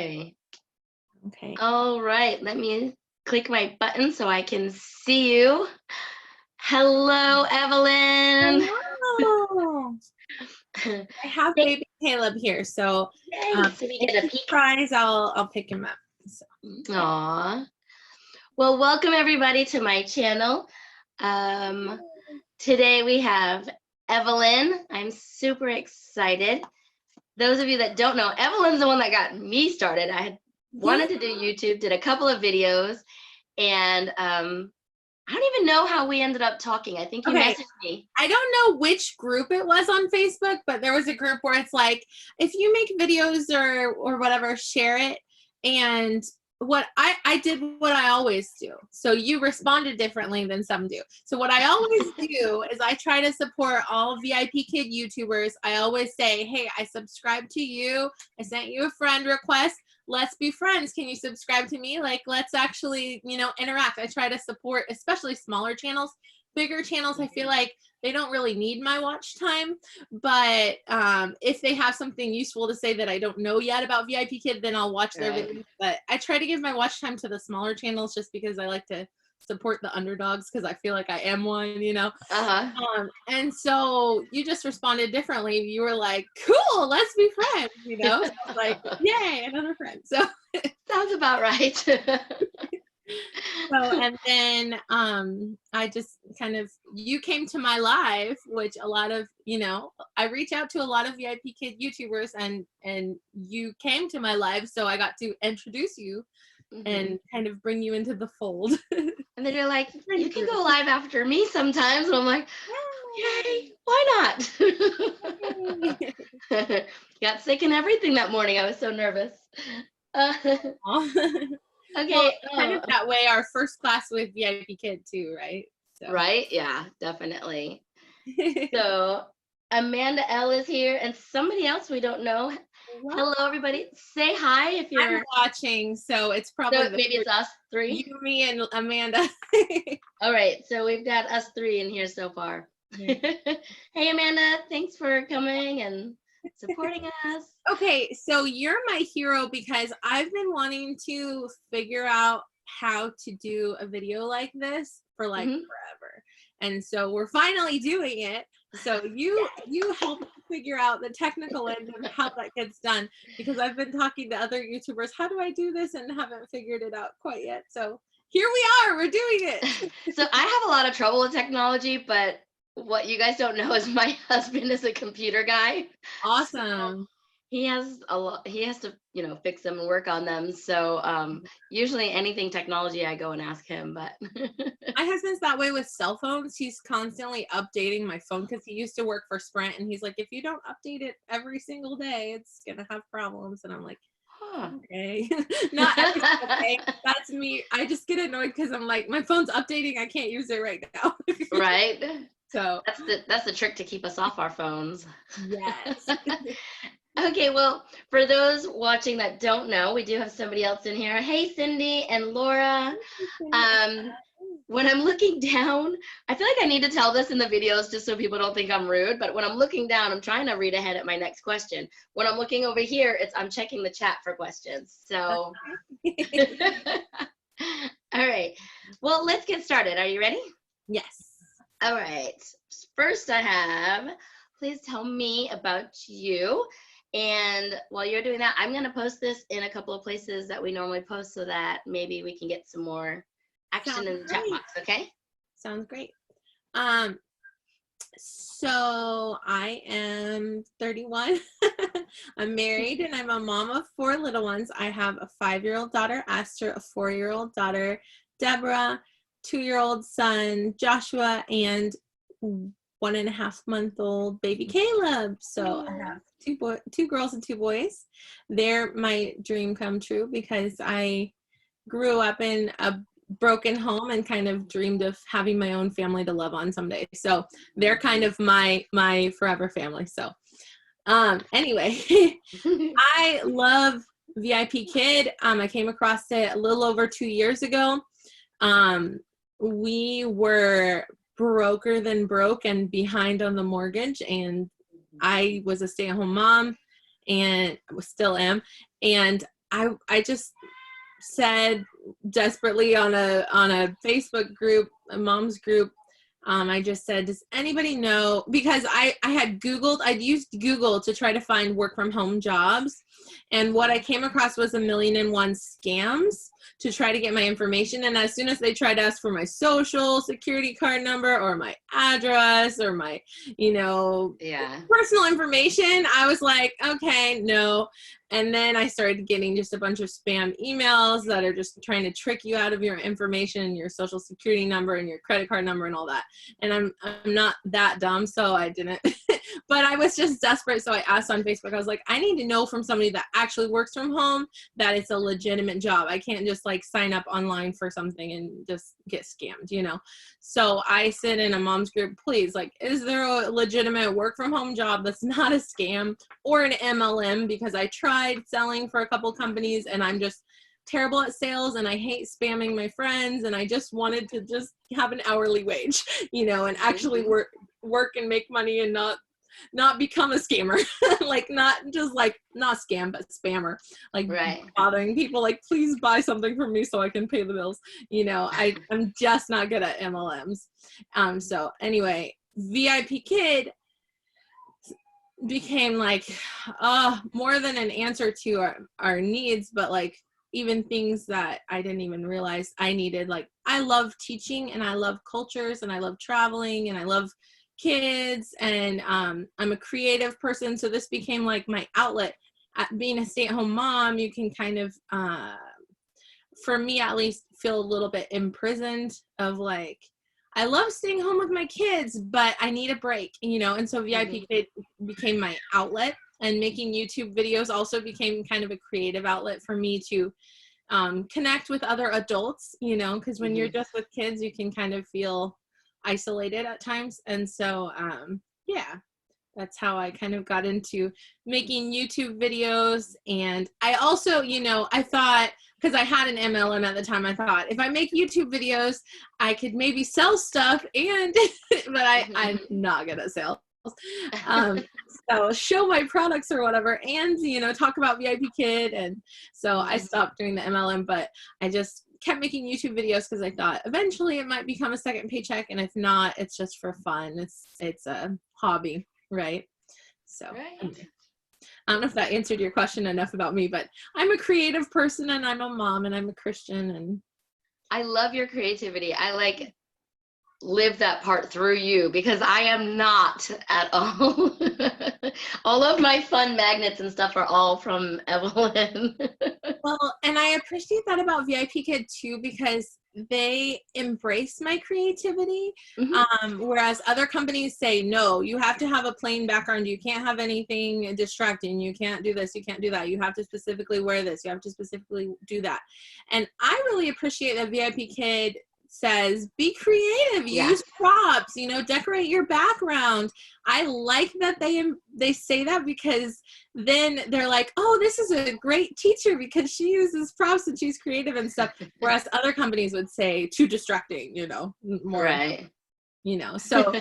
Okay. Okay. All right. Let me click my button so I can see you. Hello, Evelyn. Hello. I have baby Caleb here, so Yay. So we if get a he peek. cries, I'll pick him up. So. Aw. Well, welcome everybody to my channel. Today we have Evelyn. I'm super excited. Those of you that don't know, Evelyn's the one that got me started. I had wanted to do YouTube, did a couple of videos, and I don't even know how we ended up talking. I think you messaged me. I don't know which group it was on Facebook, but there was a group where it's like, if you make videos or whatever, share it. And what I did what I always do. So you responded differently than some do. So what I always do is I try to support all VIPKID YouTubers. I always say, hey, I subscribe to you. I sent you a friend request. Let's be friends. Can you subscribe to me? Like, let's actually, interact. I try to support, especially smaller channels. Bigger channels, I feel like they don't really need my watch time, but if they have something useful to say that I don't know yet about VIPKID, then I'll watch their videos. But I try to give my watch time to the smaller channels just because I like to support the underdogs, because I feel like I am one, and so you just responded differently. You were like, cool, let's be friends, So I was like, yay, another friend. So sounds about right. So, and then I just kind of, you came to my live, which a lot of, I reach out to a lot of VIPKID YouTubers, and you came to my live, so I got to introduce you and kind of bring you into the fold. And then you're like, you can go live after me sometimes. And I'm like, yay, why not? Got sick and everything that morning. I was so nervous. Okay. Well, kind of that way, our first class with VIPKID too, right? So. Right? Yeah, definitely. So Amanda L is here, and somebody else we don't know. Hello, everybody. Say hi if you're I'm watching, so it's probably so maybe it's us three. You, me, and Amanda. All right, so we've got us three in here so far. Yeah. Hey, Amanda, thanks for coming and supporting us. Okay, so you're my hero because I've been wanting to figure out how to do a video like this for like forever. And so we're finally doing it. So you help figure out the technical end of how that gets done, because I've been talking to other YouTubers, how do I do this, and haven't figured it out quite yet. So here we are, we're doing it. So I have a lot of trouble with technology, but what you guys don't know is my husband is a computer guy. Awesome. So he has to, fix them and work on them. So usually anything technology, I go and ask him, but. My husband's that way with cell phones. He's constantly updating my phone because he used to work for Sprint, and he's like, if you don't update it every single day, it's going to have problems. And I'm like, okay. Not every single day. That's me. I just get annoyed because I'm like, my phone's updating. I can't use it right now. Right. So that's the trick to keep us off our phones. Yes. Okay, well, for those watching that don't know, we do have somebody else in here. Hey, Cindy and Laura. When I'm looking down, I feel like I need to tell this in the videos just so people don't think I'm rude, but when I'm looking down, I'm trying to read ahead at my next question. When I'm looking over here, I'm checking the chat for questions. So, all right. Well, let's get started. Are you ready? Yes. All right. First I have, please tell me about you. And while you're doing that, I'm going to post this in a couple of places that we normally post so that maybe we can get some more action in the chat box, okay? Sounds great. So I am 31. I'm married and I'm a mom of 4 little ones. I have a 5-year-old daughter, Esther, a 4-year-old daughter, Deborah, 2-year-old son, Joshua, and 1.5-month-old baby Caleb. So I have 2 girls and 2 boys. They're my dream come true because I grew up in a broken home and kind of dreamed of having my own family to love on someday. So they're kind of my forever family. So anyway, I love VIPKID. I came across it a little over 2 years ago. We were broker than broke and behind on the mortgage, and I was a stay-at-home mom and still am, and I just said desperately on a Facebook group, a mom's group, I just said, does anybody know, because I'd used Google to try to find work from home jobs, and what I came across was 1,000,001 scams to try to get my information. And as soon as they tried to ask for my social security card number or my address or my, personal information, I was like, okay, no. And then I started getting just a bunch of spam emails that are just trying to trick you out of your information, your social security number and your credit card number and all that. And I'm not that dumb, so I didn't. But I was just desperate, so I asked on Facebook. I was like, I need to know from somebody that actually works from home that it's a legitimate job. I can't just like sign up online for something and just get scammed, So I said in a mom's group, please, like, is there a legitimate work from home job that's not a scam or an MLM? Because I tried selling for a couple companies and I'm just terrible at sales and I hate spamming my friends, and I just wanted to just have an hourly wage, and actually work and make money and not become a scammer. Like not scam, but spammer, like bothering people like, please buy something from me so I can pay the bills. I'm just not good at MLMs. So anyway, VIPKID became like more than an answer to our needs, but like even things that I didn't even realize I needed. Like I love teaching and I love cultures and I love traveling and I love kids, and I'm a creative person, so this became like my outlet. Being a stay-at-home mom, you can kind of for me at least feel a little bit imprisoned of like, I love staying home with my kids, but I need a break, and so VIPKID became my outlet, and making YouTube videos also became kind of a creative outlet for me to connect with other adults, because when you're just with kids, you can kind of feel isolated at times. And so that's how I kind of got into making YouTube videos. And I also, I thought, because I had an MLM at the time, I thought if I make YouTube videos I could maybe sell stuff, and but I'm not good at sales. So show my products or whatever, and talk about VIPKID. And so I stopped doing the MLM, but I just kept making YouTube videos because I thought eventually it might become a second paycheck, and if not, it's just for fun. It's a hobby, right? So anyway. I don't know if that answered your question enough about me, but I'm a creative person and I'm a mom and I'm a Christian, and I love your creativity. I like live that part through you, because I am not at all. All of my fun magnets and stuff are all from Evelyn. Well, and I appreciate that about VIPKID too, because they embrace my creativity. Whereas other companies say, no, you have to have a plain background. You can't have anything distracting. You can't do this. You can't do that. You have to specifically wear this. You have to specifically do that. And I really appreciate that VIPKID says, be creative, use props, decorate your background. I like that they say that, because then they're like, oh, this is a great teacher because she uses props and she's creative and stuff. Whereas other companies would say too distracting, more, right. So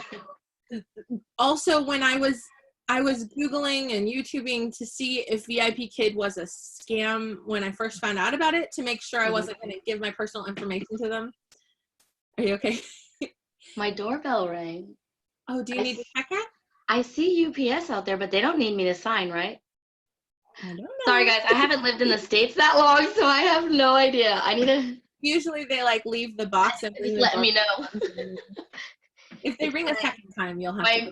also when I was Googling and YouTubing to see if VIPKID was a scam when I first found out about it, to make sure I wasn't going to give my personal information to them. Are you okay? My doorbell rang. Oh, do you need to check it? I see UPS out there, but they don't need me to sign, right? I don't know. Sorry, guys. I haven't lived in the States that long, so I have no idea. I need to... Usually they like leave the box and just let me know. If they ring a second time, you'll have to.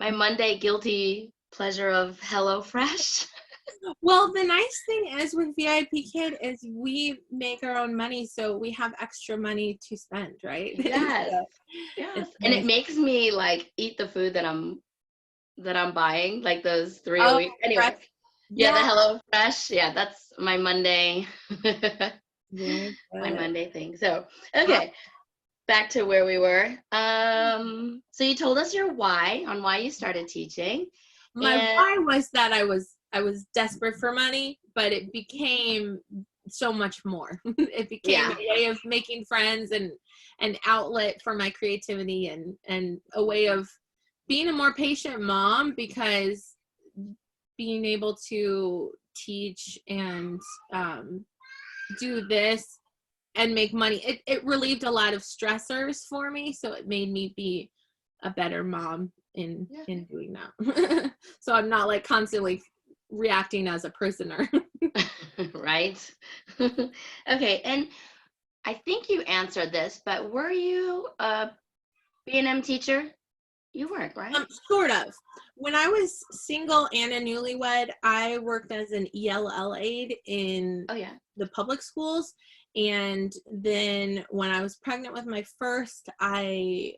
My Monday guilty pleasure of HelloFresh. Well, the nice thing is with VIPKID is we make our own money, so we have extra money to spend, right? Yes. So yes. And it makes me like eat the food that I'm buying, like those 3 a week. Anyway, the HelloFresh. Yeah, that's my Monday. My Monday thing. So okay, back to where we were. So you told us your why on why you started teaching. My why was that I was desperate for money, but it became so much more. It became a way of making friends and an outlet for my creativity, and a way of being a more patient mom, because being able to teach and do this and make money. It relieved a lot of stressors for me, so it made me be a better mom in doing that. So I'm not like constantly reacting as a prisoner. Right. Okay, and I think you answered this, but were you a B&M teacher? You weren't, right? Sort of. When I was single and a newlywed, I worked as an ELL aide in the public schools. And then when I was pregnant with my first, I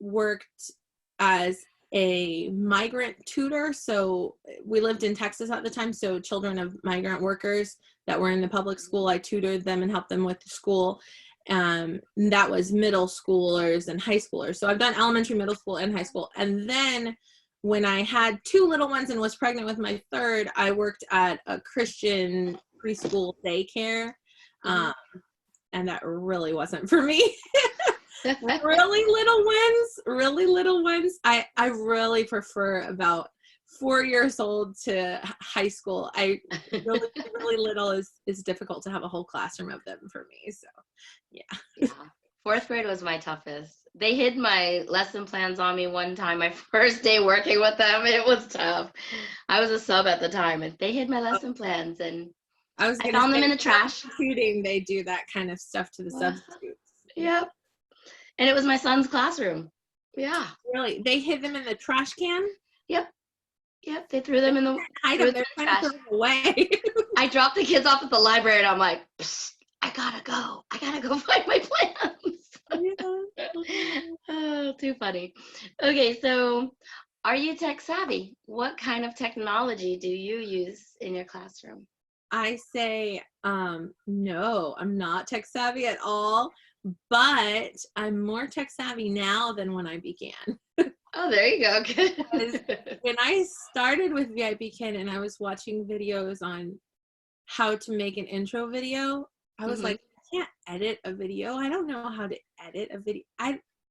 worked as a migrant tutor. So we lived in Texas at the time. So children of migrant workers that were in the public school, I tutored them and helped them with school. That was middle schoolers and high schoolers. So I've done elementary, middle school, and high school. And then when I had 2 little ones and was pregnant with my third, I worked at a Christian preschool daycare. And that really wasn't for me. really little ones. I really prefer about 4 years old to high school. I really little is difficult to have a whole classroom of them for me. So yeah. 4th grade was my toughest. They hid my lesson plans on me one time, my first day working with them. It was tough. I was a sub at the time, and they hid my lesson plans, and I found them in the trash. They do that kind of stuff to the substitutes. Yep. And it was my son's classroom. Yeah. Really? They hid them in the trash can? Yep. They threw them in the trash. Away. I dropped the kids off at the library, and I'm like, I gotta go find my plans. Oh, too funny. Okay, so are you tech savvy? What kind of technology do you use in your classroom? I say, no, I'm not tech savvy at all, but I'm more tech savvy now than when I began. Oh, there you go. Good. When I started with VIPKID and I was watching videos on how to make an intro video, I was like, I can't edit a video. I don't know how to edit a video.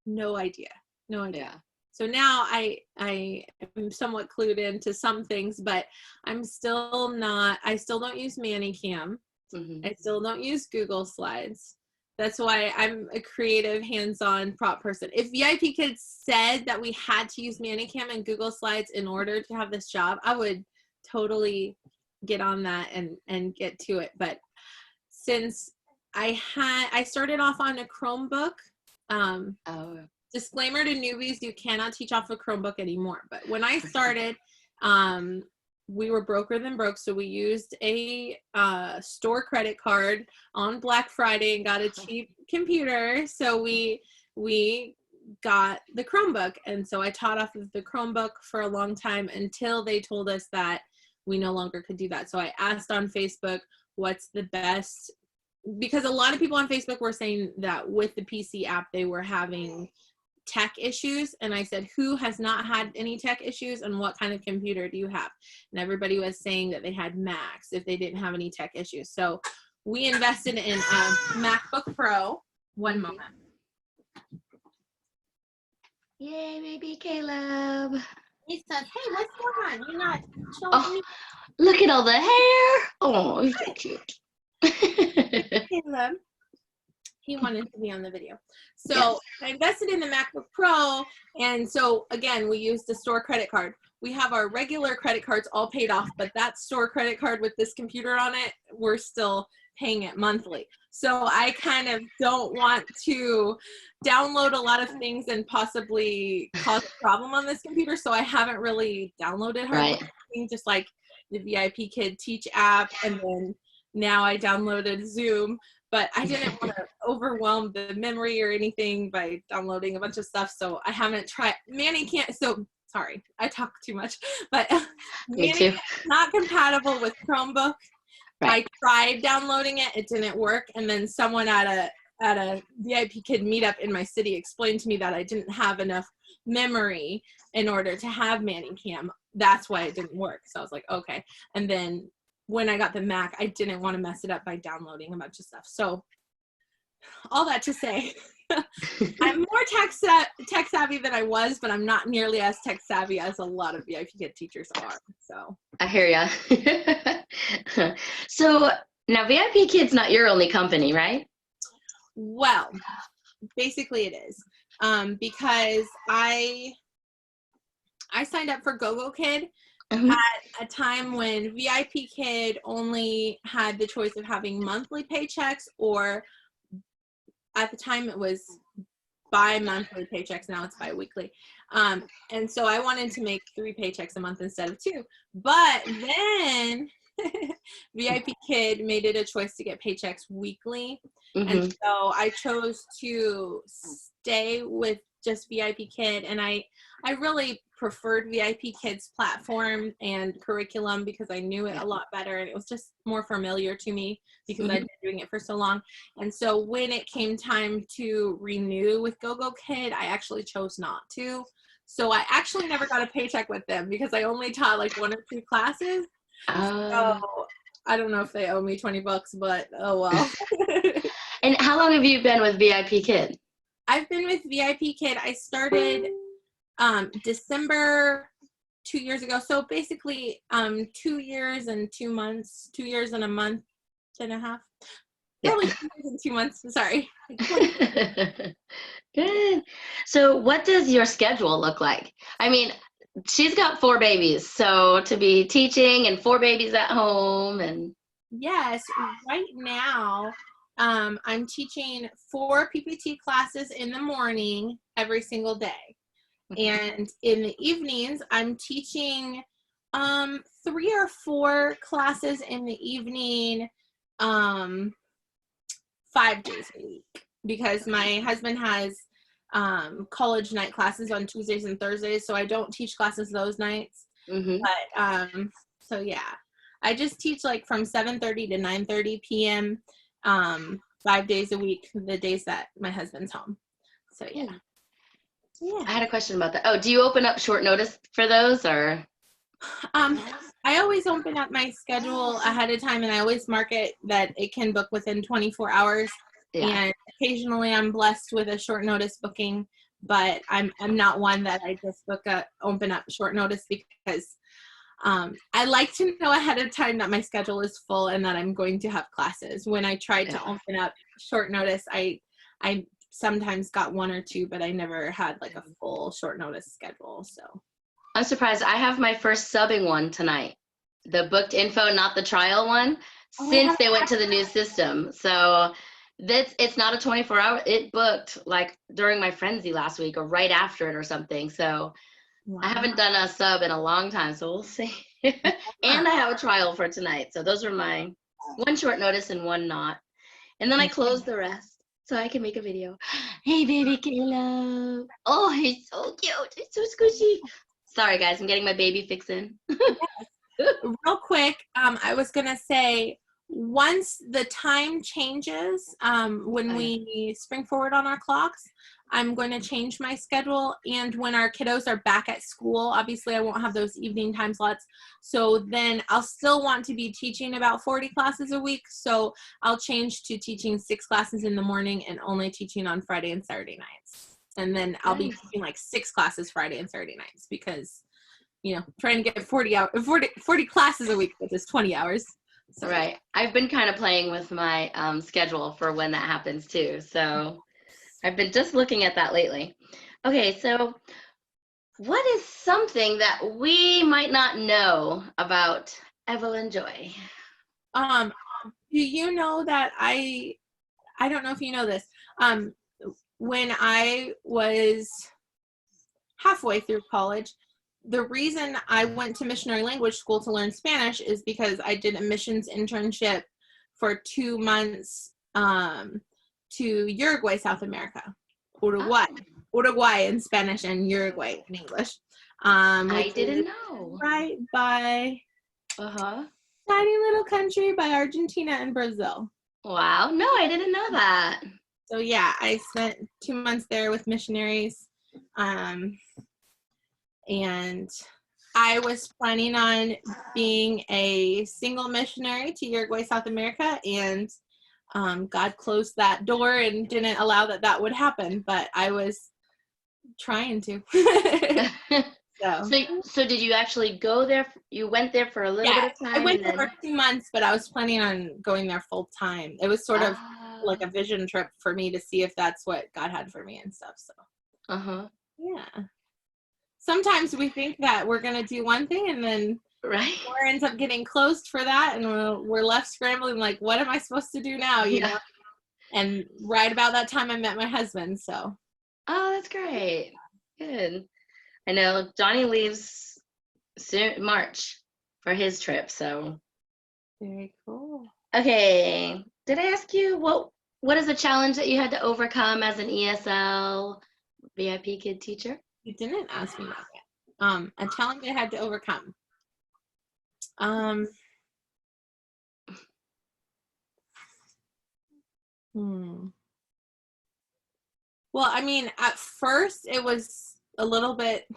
No idea. Yeah. So now I am somewhat clued into some things, but I still don't use ManyCam. I still don't use Google Slides. That's why I'm a creative, hands-on prop person. If VIPKID said that we had to use ManyCam and Google Slides in order to have this job, I would totally get on that and get to it. But since I started off on a Chromebook, disclaimer to newbies, you cannot teach off a Chromebook anymore. But when I started, we were broker than broke, so we used a store credit card on Black Friday and got a cheap computer. So we got the Chromebook, and so I taught off of the Chromebook for a long time until they told us that we no longer could do that. So I asked on Facebook, what's the best, because a lot of people on Facebook were saying that with the PC app they were having tech issues, and I said, who has not had any tech issues, and what kind of computer do you have? And everybody was saying that they had Macs if they didn't have any tech issues. So we invested in a MacBook Pro. One moment. Yay, baby Caleb. He says, hey, what's going on? You're not showing me. Look at all the hair. Oh, he's so cute. Caleb. He wanted to be on the video. So I invested in the MacBook Pro. And so again, we used a store credit card. We have our regular credit cards all paid off, but that store credit card with this computer on it, we're still paying it monthly. So I kind of don't want to download a lot of things and possibly cause a problem on this computer. So I haven't really downloaded just like the VIPKID Teach app. And then now I downloaded Zoom. But I didn't want to overwhelm the memory or anything by downloading a bunch of stuff. So I haven't tried. ManyCam, so sorry, I talk too much. But ManyCam is not compatible with Chromebook. I tried downloading it. It didn't work. And then someone at a VIPKID meetup in my city explained to me that I didn't have enough memory in order to have ManyCam. That's why it didn't work. So I was like, okay. And then when I got the Mac, I didn't want to mess it up by downloading a bunch of stuff. So all that to say, I'm more tech savvy than I was, but I'm not nearly as tech savvy as a lot of VIPKid teachers are. So I hear ya. So now VIPKid's not your only company, right? well, basically it is, because I signed up for GoGoKid at a time when VIPKid only had the choice of having monthly paychecks, or at the time it was bi-monthly paychecks. Now it's bi-weekly. And so I wanted to make 3 paychecks a month instead of 2. But then VIPKid made it a choice to get paychecks weekly. And so I chose to stay with just VIPKid, and I really preferred VIPKid's platform and curriculum because I knew it a lot better, and it was just more familiar to me because I'd been doing it for so long. And so when it came time to renew with GoGoKid, I actually chose not to. So I actually never got a paycheck with them because I only taught like 1 or 2 classes. So I don't know if they owe me $20, but oh well. And how long have you been with VIPKid? I've been with VIPKid. I started December 2 years ago. So basically 2 years and 2 months, 2 years and a month and a half. Probably 2 years and 2 months. Sorry. Good. So what does your schedule look like? I mean, she's got 4 babies, so to be teaching and 4 babies at home and yes, right now I'm teaching 4 PPT classes in the morning every single day. And in the evenings, I'm teaching 3 or 4 classes in the evening 5 days a week, because my husband has college night classes on Tuesdays and Thursdays, so I don't teach classes those nights. But so yeah, I just teach like from 7:30 to 9:30 p.m. 5 days a week, the days that my husband's home. So yeah. I had a question about that. Oh, do you open up short notice for those, or? I always open up my schedule ahead of time, and I always mark it that it can book within 24 hours. And occasionally I'm blessed with a short notice booking, but I'm not one that I just open up short notice, because I like to know ahead of time that my schedule is full and that I'm going to have classes. When I tried to open up short notice, I sometimes got 1 or 2, but I never had like a full short notice schedule. So I'm surprised. I have my first subbing one tonight. The booked info, not the trial one, since they went to the new system. So it's not a 24-hour. It booked like during my frenzy last week or right after it or something. So I haven't done a sub in a long time, so we'll see. And I have a trial for tonight. So those are my 1 short notice and 1 not. And then I close the rest so I can make a video. Hey, baby Caleb. Oh, he's so cute. He's so squishy. Sorry, guys. I'm getting my baby fix in. Real quick, I was going to say, once the time changes, when we spring forward on our clocks, I'm going to change my schedule. And when our kiddos are back at school, obviously I won't have those evening time slots. So then I'll still want to be teaching about 40 classes a week. So I'll change to teaching 6 classes in the morning and only teaching on Friday and Saturday nights. And then I'll be teaching like 6 classes Friday and Saturday nights, because, you know, trying to get 40 classes a week, which is 20 hours. So. Right. I've been kind of playing with my schedule for when that happens too. So I've been just looking at that lately. Okay, so what is something that we might not know about Evelyn Joy? Do you know that I don't know if you know this. When I was halfway through college, the reason I went to missionary language school to learn Spanish is because I did a missions internship for 2 months to Uruguay, South America. Uruguay in Spanish and Uruguay in English. I didn't know. Right by tiny little country by Argentina and Brazil. Wow. No, I didn't know that. So yeah, I spent 2 months there with missionaries. And I was planning on being a single missionary to Uruguay, South America, and God closed that door and didn't allow that would happen, but I was trying to. So did you actually go there? You went there for a little bit of time? I went and there then... for 2 months, but I was planning on going there full time. It was sort of like a vision trip for me to see if that's what God had for me and stuff. So, yeah. Sometimes we think that we're going to do one thing and then right. door ends up getting closed for that. And we're left scrambling like, what am I supposed to do now? You know? And right about that time I met my husband. So. Oh, that's great. Good. I know Dani leaves soon, March for his trip. So. Very cool. Okay. Did I ask you what is a challenge that you had to overcome as an ESL VIPKid teacher? You didn't ask me that yet. A challenge I had to overcome. Well, I mean, at first it was a little bit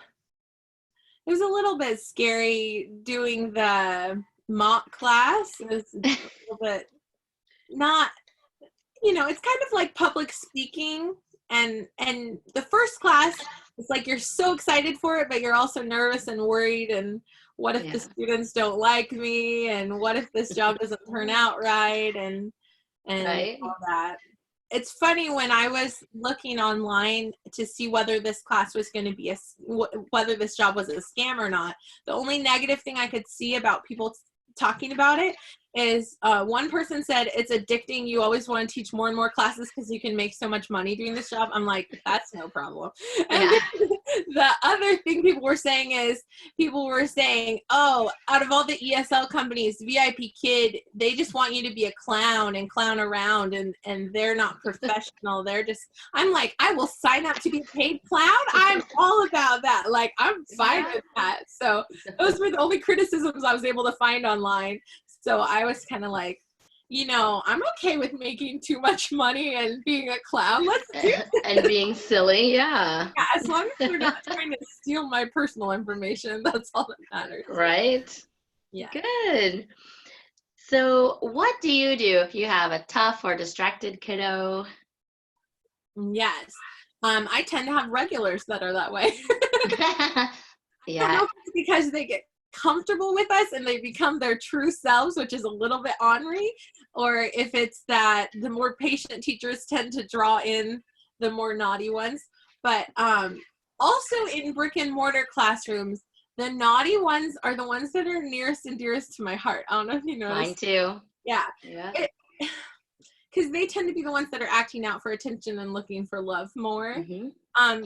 scary doing the mock class. It was a little bit not, it's kind of like public speaking, and the first class, it's like you're so excited for it, but you're also nervous and worried, and what if the students don't like me, and what if this job doesn't turn out right, and all that. It's funny, when I was looking online to see whether this class was going to be whether this job was a scam or not, the only negative thing I could see about people talking about it is one person said it's addicting. You always want to teach more and more classes because you can make so much money doing this job. I'm like, that's no problem. And the other thing people were saying is, oh, out of all the ESL companies, VIPKid, they just want you to be a clown and clown around, and they're not professional. They're just, I'm like, I will sign up to be a paid clown. I'm all about that. Like, I'm fine with that. So those were the only criticisms I was able to find online. So I was kind of like, I'm okay with making too much money and being a clown. Let's do it. And being silly, yeah. As long as they're not trying to steal my personal information, that's all that matters. Right? Yeah. Good. So what do you do if you have a tough or distracted kiddo? Yes. I tend to have regulars that are that way. Yeah. I don't know if it's because they get comfortable with us and they become their true selves, which is a little bit ornery, or if it's that the more patient teachers tend to draw in the more naughty ones. But also in brick and mortar classrooms, the naughty ones are the ones that are nearest and dearest to my heart. I don't know if you noticed. Mine too. Yeah. Because they tend to be the ones that are acting out for attention and looking for love more.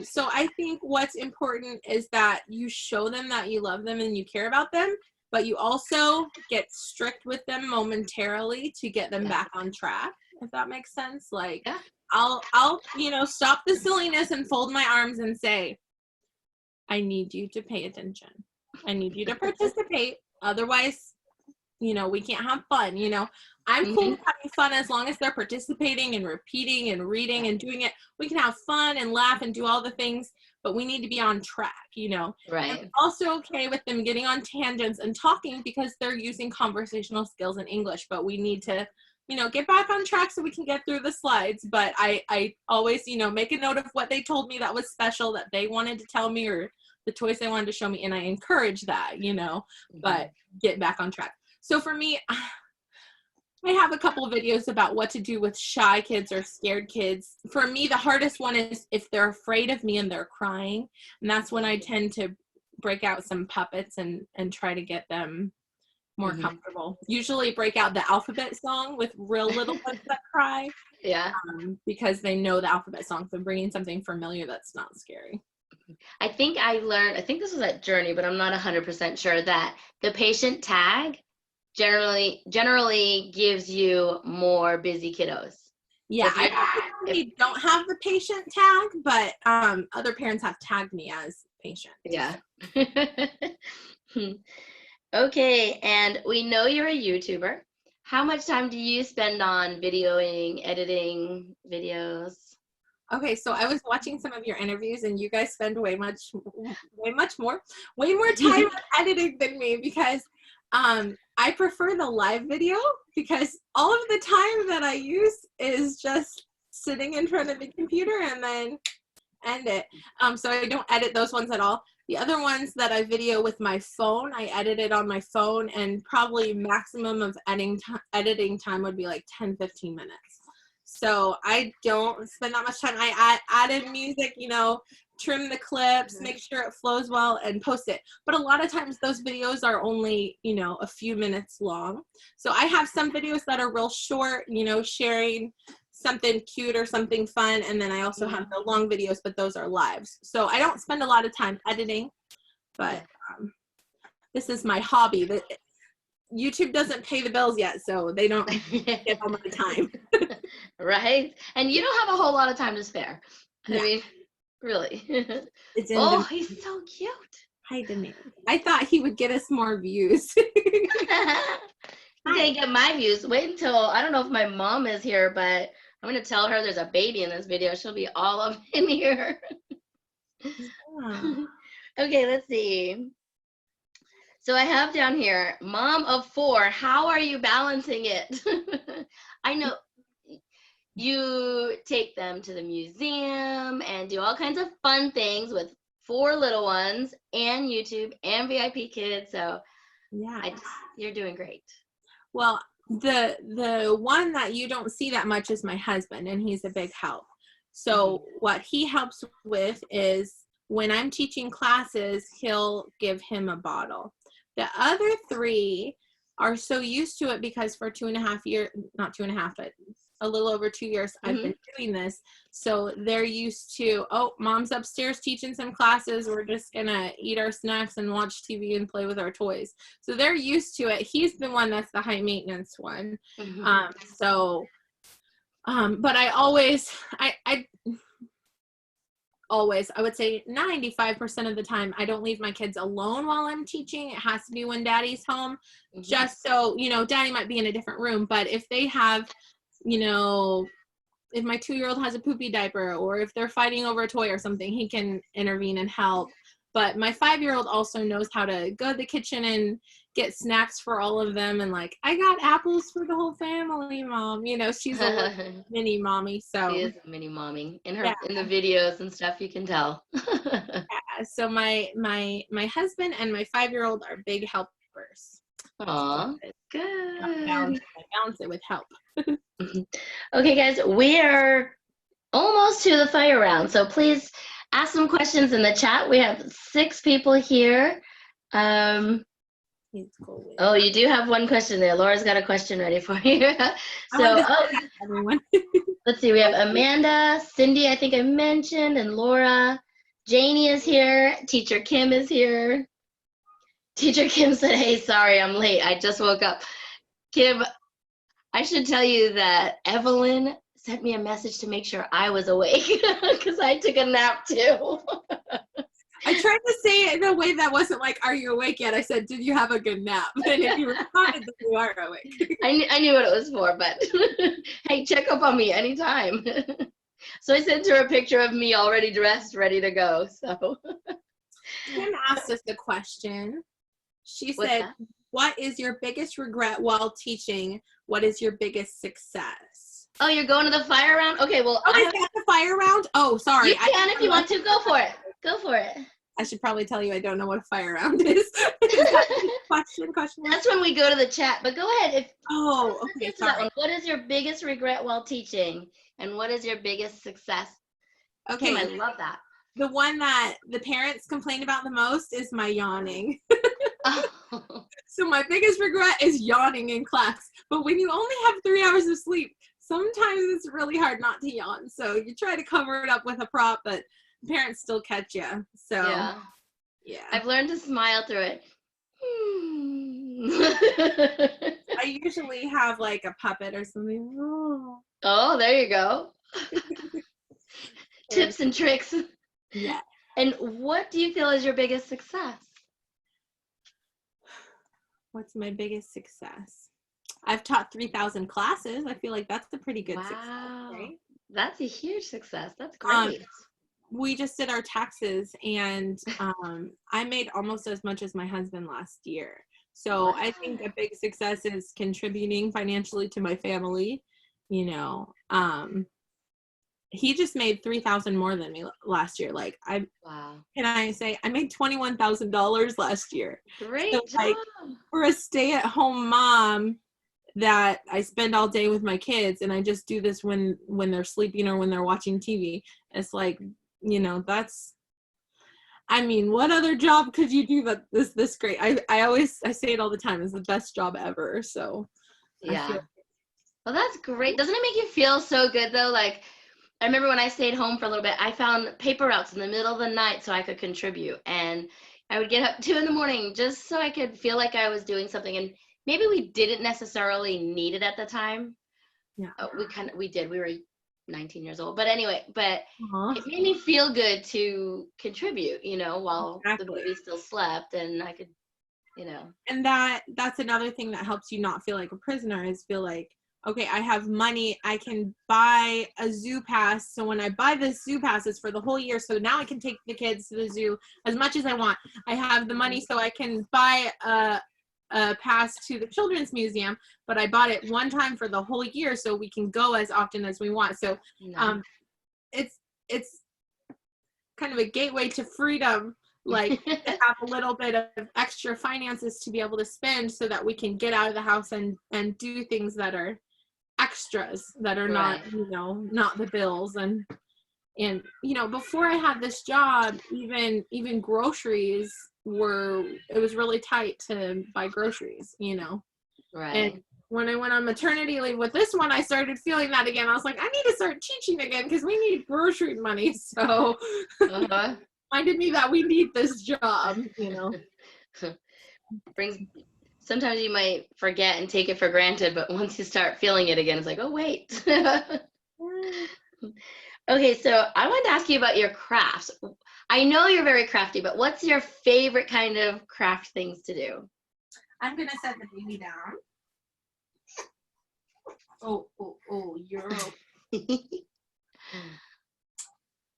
So I think what's important is that you show them that you love them and you care about them, but you also get strict with them momentarily to get them back on track, if that makes sense. Like, I'll stop the silliness and fold my arms and say, I need you to pay attention. I need you to participate. Otherwise, we can't have fun. I'm cool with having fun as long as they're participating and repeating and reading and doing it. We can have fun and laugh and do all the things, but we need to be on track, Right. I'm also okay with them getting on tangents and talking because they're using conversational skills in English, but we need to, get back on track so we can get through the slides. But I always, make a note of what they told me that was special, that they wanted to tell me, or the toys they wanted to show me, and I encourage that, but get back on track. So for me, I have a couple of videos about what to do with shy kids or scared kids. For me, the hardest one is if they're afraid of me and they're crying. And that's when I tend to break out some puppets and try to get them more comfortable. Usually break out the alphabet song with real little ones that cry. Yeah. Because they know the alphabet song. So bringing something familiar that's not scary. I think this was at Journey, but I'm not 100% sure, that the patient tag generally gives you more busy kiddos. Yeah, I don't have the patient tag, but other parents have tagged me as patient. Yeah. Okay, and we know you're a YouTuber. How much time do you spend on videoing, editing videos? Okay, so I was watching some of your interviews, and you guys spend way more time editing than me, because I prefer the live video because all of the time that I use is just sitting in front of the computer and then end it. So I don't edit those ones at all. The other ones that I video with my phone, I edit it on my phone, and probably maximum of editing time would be like 10-15 minutes. So I don't spend that much time. I add in music, you know, trim the clips, make sure it flows well, and post it. But a lot of times those videos are only, you know, a few minutes long. So I have some videos that are real short, you know, sharing something cute or something fun, and then I also have the long videos, but those are lives. So I don't spend a lot of time editing, but this is my hobby. That YouTube doesn't pay the bills yet, so they don't get all my time. Right? And you don't have a whole lot of time to spare. I mean, really. It's in he's so cute. Hi, Dani. I thought he would get us more views. He didn't get my views. Wait until, I don't know if my mom is here, but I'm going to tell her there's a baby in this video. She'll be all up in here. Okay, let's see. So I have down here, mom of 4, how are you balancing it? I know you take them to the museum and do all kinds of fun things with 4 little ones and YouTube and VIPKID. So yeah, you're doing great. Well, the one that you don't see that much is my husband, and he's a big help. So what he helps with is when I'm teaching classes, he'll give him a bottle. The other 3 are so used to it because for 2.5 years, not 2.5, but a little over 2 years, I've been doing this. So they're used to, oh, mom's upstairs teaching some classes. We're just going to eat our snacks and watch TV and play with our toys. So they're used to it. He's the one that's the high maintenance one. But I always, I would say 95% of the time, I don't leave my kids alone while I'm teaching. It has to be when daddy's home, just so, you know, daddy might be in a different room, but if they have, you know, if my 2-year-old has a poopy diaper or if they're fighting over a toy or something, he can intervene and help. But my 5-year-old also knows how to go to the kitchen and get snacks for all of them. And like, I got apples for the whole family, mom. You know, she's a mini mommy. So she is a mini mommy in her in the videos and stuff. You can tell. So my husband and my 5-year-old are big helpers. Aw, good. I balance it with help. Okay, guys, we are almost to the fire round. So please ask some questions in the chat. We have 6 people here. Oh, you do have one question there. Laura's got a question ready for you. So, everyone. Let's see. We have Amanda, Cindy, I think I mentioned, and Laura. Janie is here. Teacher Kim is here. Teacher Kim said, hey, sorry, I'm late. I just woke up. Kim, I should tell you that Evelyn sent me a message to make sure I was awake because I took a nap too. I tried to say it in a way that wasn't like, are you awake yet? I said, did you have a good nap? And if you responded, then you are awake. I knew what it was for, but hey, check up on me anytime. So I sent her a picture of me already dressed, ready to go. So Kim asked us a question. She said, what is your biggest regret while teaching? What is your biggest success? Oh, you're going to the fire round? Okay, well. Oh, is that the fire round? Oh, sorry. You can if you want to. Go for it. Go for it. I should probably tell you I don't know what a fire round is. Question. That's when we go to the chat, but go ahead. Okay, sorry. What is your biggest regret while teaching? And what is your biggest success? Okay. Kim, I love that. The one that the parents complain about the most is my yawning. So my biggest regret is yawning in class. But when you only have 3 hours of sleep, sometimes it's really hard not to yawn. So you try to cover it up with a prop, but parents still catch you. So yeah. I've learned to smile through it. I usually have like a puppet or something. Oh, there you go. Tips and tricks. Yeah. And what do you feel is your biggest success? What's my biggest success? I've taught 3,000 classes. I feel like that's a pretty good success, right? That's a huge success. That's great. We just did our taxes, and I made almost as much as my husband last year. So Wow. I think a big success is contributing financially to my family. You know, he just made $3,000 more than me last year. Like Wow. can I say I made $21,000 last year. Great So like job. for a stay-at-home mom that I spend all day with my kids and I just do this when they're sleeping or when they're watching TV. It's like, you know, that's, I mean, what other job could you do that this great? I say it all the time, it's the best job ever. So I Yeah. feel Well, that's great. Doesn't it make you feel so good though? Like, I remember when I stayed home for a little bit, I found paper routes in the middle of the night so I could contribute. And I would get up 2 in the morning just so I could feel like I was doing something. And maybe we didn't necessarily need it at the time. yeah. We did. We were 19 years old. But anyway, but Uh-huh. it made me feel good to contribute, you know, while the Exactly. baby still slept and I could, you know. And that's another thing that helps you not feel like a prisoner is feel like, okay, I have money, I can buy a zoo pass. So when I buy this zoo pass, it's for the whole year. So now I can take the kids to the zoo as much as I want. I have the money so I can buy a pass to the children's museum, but I bought it one time for the whole year so we can go as often as we want. So Nice. it's kind of a gateway to freedom, like to have a little bit of extra finances to be able to spend so that we can get out of the house and do things that are extras that are not, Right. you know, not the bills. And you know, before I had this job, even groceries it was really tight to buy groceries, you know. And Right. when I went on maternity leave with this one, I started feeling that again. I was like, I need to start teaching again because we need grocery money. So Uh-huh. reminded me that we need this job, you know. Brings Sometimes you might forget and take it for granted, but once you start feeling it again, it's like, oh wait. Okay, so I wanted to ask you about your crafts. I know you're very crafty, but what's your favorite kind of craft things to do? I'm gonna set the baby down. Oh, you're I'm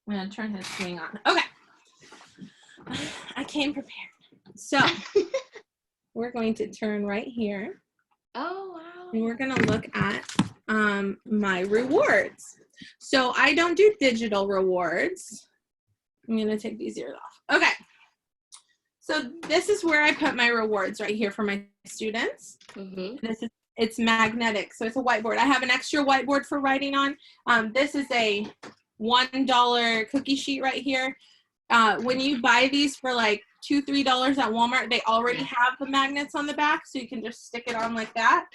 gonna turn his swing on. Okay. I came prepared. So we're going to turn right here. Oh, wow. And we're gonna look at my rewards. So I don't do digital rewards. I'm gonna take these ears off. Okay. So this is where I put my rewards right here for my students. Mm-hmm. It's magnetic, so it's a whiteboard. I have an extra whiteboard for writing on. This is a $1 cookie sheet right here. When you buy these for like $2-3 at Walmart, they already have the magnets on the back, so you can just stick it on like that.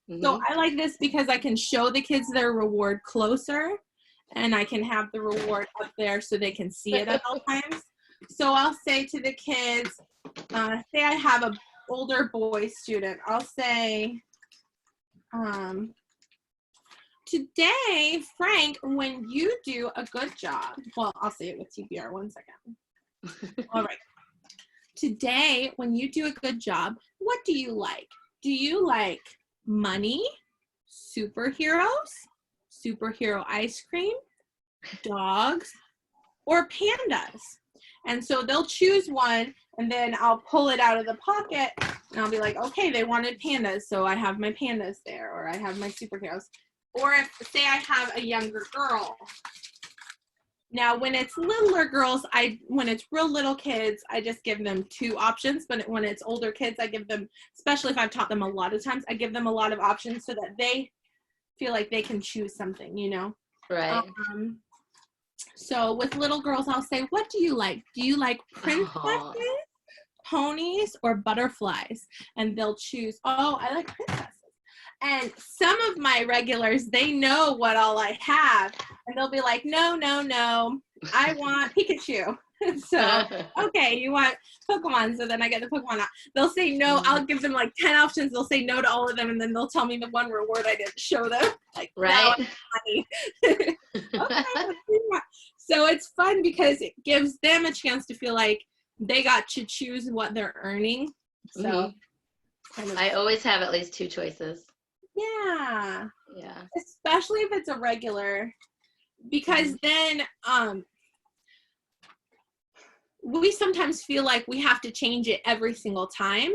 Mm-hmm. So I like this because I can show the kids their reward closer, and I can have the reward up there so they can see it at all times. So I'll say to the kids, say I have an older boy student, I'll say, today, Frank, when you do a good job, well, I'll say it with TBR, 1 second. All right. Today, when you do a good job, what do you like? Do you like money, superheroes, superhero ice cream, dogs, or pandas? And so they'll choose one, and then I'll pull it out of the pocket, and I'll be like, okay, they wanted pandas, so I have my pandas there, or I have my superheroes. Or if, say I have a younger girl. Now, when it's littler girls, when it's real little kids, I just give them 2 options. But when it's older kids, I give them, especially if I've taught them a lot of times, I give them a lot of options so that they feel like they can choose something, you know? Right. So with little girls, I'll say, what do you like? Do you like princesses, ponies, or butterflies? And they'll choose, oh, I like princesses. And some of my regulars, they know what all I have. And they'll be like, no, I want Pikachu. So, okay, you want Pokemon. So then I get the Pokemon out. They'll say no. I'll give them like 10 options. They'll say no to all of them. And then they'll tell me the one reward I didn't show them. Like, right. Okay. So it's fun because it gives them a chance to feel like they got to choose what they're earning. So I always have at least 2 choices. Yeah. Yeah. Especially if it's a regular, because then we sometimes feel like we have to change it every single time.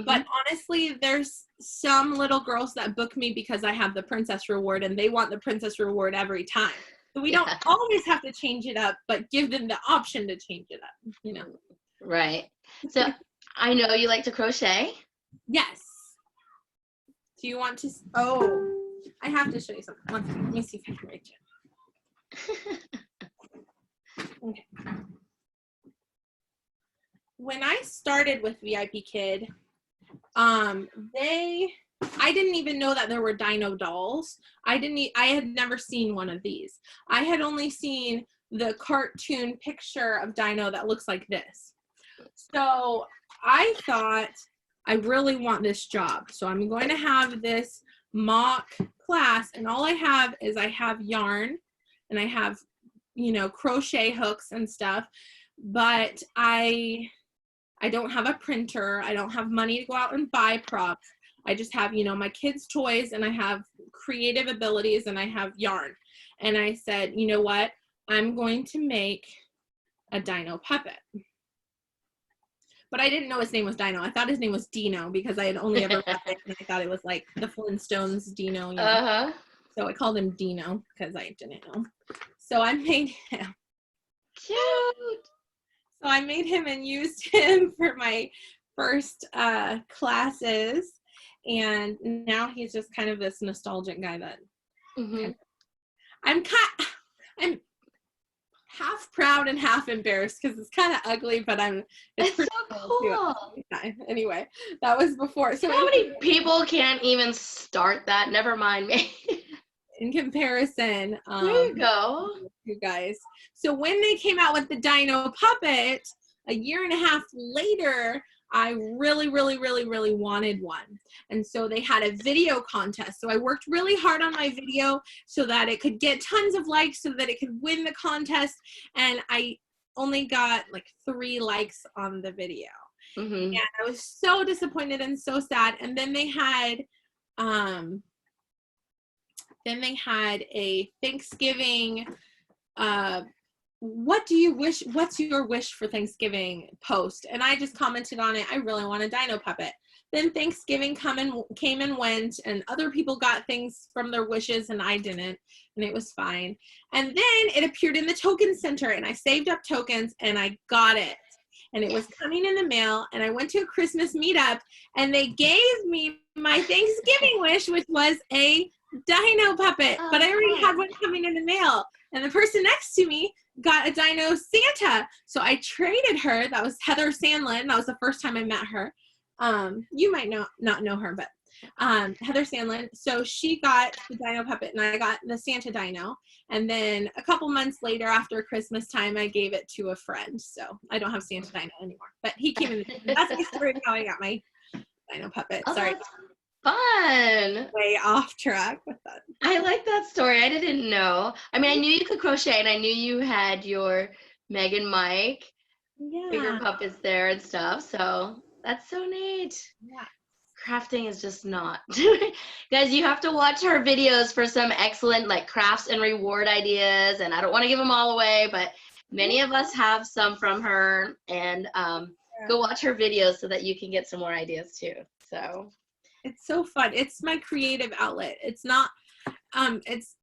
But honestly, there's some little girls that book me because I have the princess reward and they want the princess reward every time. So we don't always have to change it up, but give them the option to change it up, you know. Right. So I know you like to crochet. Yes. Do you want to? Oh, I have to show you something. One second. Let me see if I can reach it. Okay. When I started with VIPKID, I didn't even know that there were dino dolls. I had never seen one of these. I had only seen the cartoon picture of dino that looks like this. So I thought, I really want this job. So I'm going to have this mock class, and all I have is I have yarn and I have, you know, crochet hooks and stuff, but I don't have a printer. I don't have money to go out and buy props. I just have, you know, my kids' toys, and I have creative abilities, and I have yarn. And I said, you know what? I'm going to make a dino puppet. But I didn't know his name was Dino. I thought his name was Dino because I had only ever read it, and I thought it was like the Flintstones Dino. You know? So I called him Dino because I didn't know. So I made him. Cute. So I made him and used him for my first classes, and now he's just kind of this nostalgic guy that I'm half proud and half embarrassed because it's kind of ugly, but it's so cool. Anyway, that was before. So how many people can't even start that? Never mind me. In comparison, there you go, you guys. So when they came out with the dino puppet a year and a half later, I really wanted one. And so they had a video contest. So I worked really hard on my video so that it could get tons of likes so that it could win the contest. And I only got like 3 likes on the video. And I was so disappointed and so sad. And then they had a Thanksgiving, what do you wish, what's your wish for Thanksgiving post? And I just commented on it, I really want a dino puppet. Then Thanksgiving came and went, and other people got things from their wishes and I didn't, and it was fine. And then it appeared in the token center, and I saved up tokens and I got it. And it was coming in the mail, and I went to a Christmas meetup, and they gave me my Thanksgiving wish, which was a dino puppet, but I already had one coming in the mail. And the person next to me got a dino Santa. So I traded her. That was Heather Sandlin. That was the first time I met her. You might not know her, but Heather Sandlin. So she got the dino puppet and I got the Santa dino. And then a couple months later, after Christmas time, I gave it to a friend. So I don't have Santa dino anymore, but he came in. That's the story of how I got my dino puppet. Sorry. Fun. Way off track with that. I like that story. I didn't know. I mean, I knew you could crochet, and I knew you had your Meg and Mike figure puppets there and stuff. So that's so neat. Yeah. Crafting is just not. Guys, you have to watch her videos for some excellent like crafts and reward ideas. And I don't want to give them all away, but many of us have some from her. And go watch her videos so that you can get some more ideas too. So. It's so fun. It's my creative outlet. It's not, it's,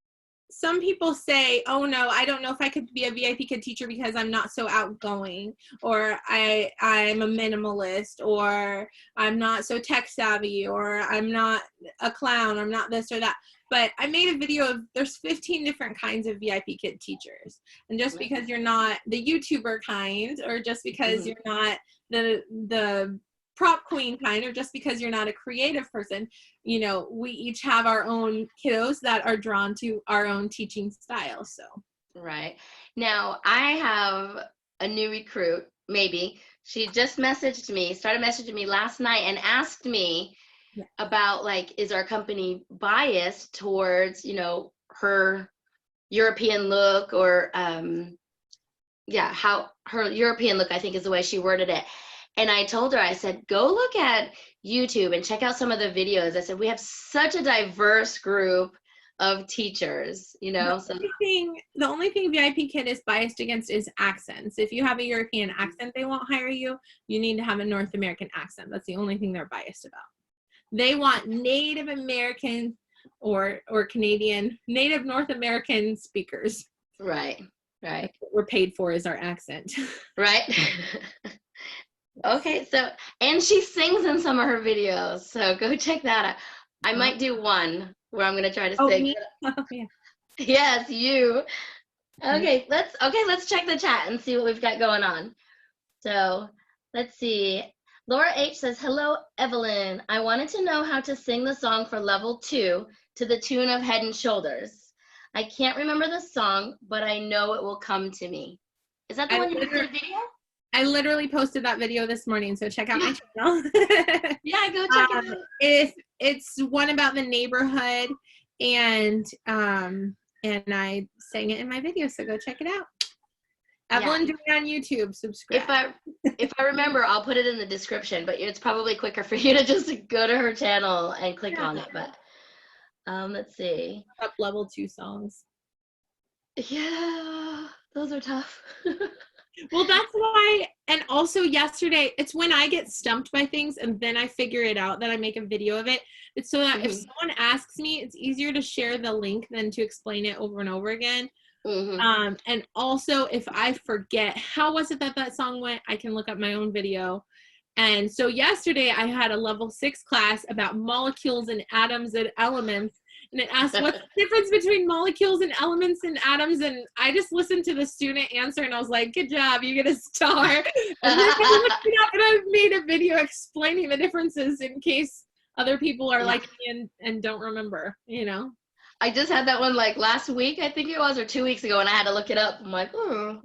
some people say, oh no, I don't know if I could be a VIPKID teacher because I'm not so outgoing, or I'm a minimalist, or I'm not so tech savvy, or I'm not a clown, I'm not this or that. But I made a video of, there's 15 different kinds of VIPKID teachers. And just because you're not the YouTuber kind, or just because you're not the prop queen kind, or just because you're not a creative person, you know, we each have our own kiddos that are drawn to our own teaching style. So right now I have a new recruit. Maybe she just started messaging me last night and asked me about like, is our company biased towards, you know, her European look, or how her European look, I think is the way she worded it. And I told her, I said, go look at YouTube and check out some of the videos. I said, we have such a diverse group of teachers, you know. The only thing VIPKID is biased against is accents. If you have a European accent, they won't hire you. You need to have a North American accent. That's the only thing they're biased about. They want Native American or Canadian, Native North American speakers. Right. That's what we're paid for is our accent. Right. Okay, so, and she sings in some of her videos, so go check that out. I might do one where I'm gonna try to sing. Me? Oh, yeah. Yes, you. Okay, let's check the chat and see what we've got going on. So let's see. Laura H says, hello, Evelyn. I wanted to know how to sing the song for level 2 to the tune of Head and Shoulders. I can't remember the song, but I know it will come to me. Is that the one you did the video? I literally posted that video this morning, so check out my channel. Yeah, go check it out. It's one about the neighborhood, and I sang it in my video, so go check it out. Evelyn, do it on YouTube. Subscribe. If I remember, I'll put it in the description, but it's probably quicker for you to just go to her channel and click on it. But let's see. Up level 2 songs. Yeah, those are tough. Well, that's why, and also yesterday, it's when I get stumped by things and then I figure it out that I make a video of it. It's so that if someone asks me, it's easier to share the link than to explain it over and over again. And also, if I forget, how was it that song went, I can look up my own video. And so yesterday I had a level 6 class about molecules and atoms and elements. And it asked what's the difference between molecules and elements and atoms. And I just listened to the student answer and I was like, good job, you get a star. And then I looked it up and I made a video explaining the differences in case other people are like me and don't remember, you know. I just had that one like last week, I think it was, or 2 weeks ago, and I had to look it up. I'm like, oh.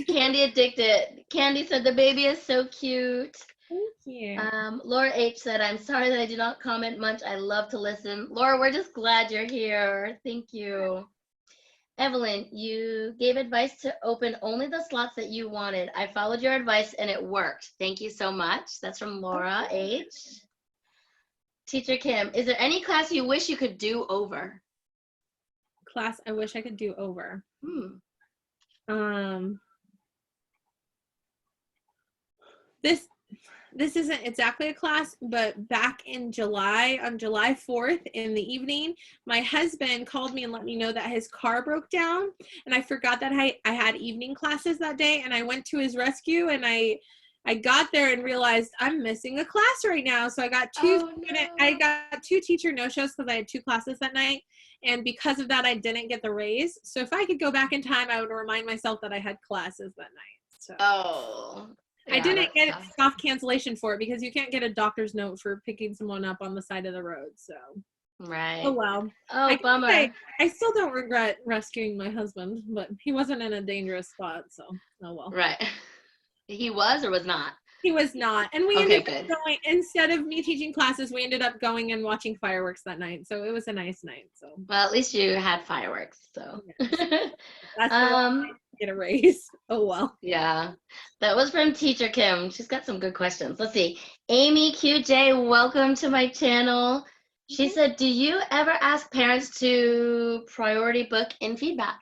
Candy Addicted. Candy said the baby is so cute. Thank you. Laura H said, I'm sorry that I do not comment much. I love to listen. Laura, we're just glad you're here. Thank you. Evelyn, you gave advice to open only the slots that you wanted. I followed your advice and it worked. Thank you so much. That's from Laura H. Teacher Kim, is there any class you wish you could do over? Class I wish I could do over. This isn't exactly a class, but back in July, on July 4th in the evening, my husband called me and let me know that his car broke down, and I forgot that I had evening classes that day, and I went to his rescue, and I got there and realized I'm missing a class right now. So I got two teacher no-shows because I had 2 classes that night, and because of that, I didn't get the raise. So if I could go back in time, I would remind myself that I had classes that night. So. Yeah, I didn't get soft cancellation for it because you can't get a doctor's note for picking someone up on the side of the road. So, right. Oh, wow. Oh, bummer. I still don't regret rescuing my husband, but he wasn't in a dangerous spot. So, oh well. Right. He was or was not? He was not. And we ended up going, instead of me teaching classes, we ended up going and watching fireworks that night. So it was a nice night. So, well, at least you had fireworks. So, that's get a raise. Oh well. Yeah, that was from Teacher Kim. She's got some good questions. Let's see. Amy QJ, welcome to my channel. She said, do you ever ask parents to priority book in feedback?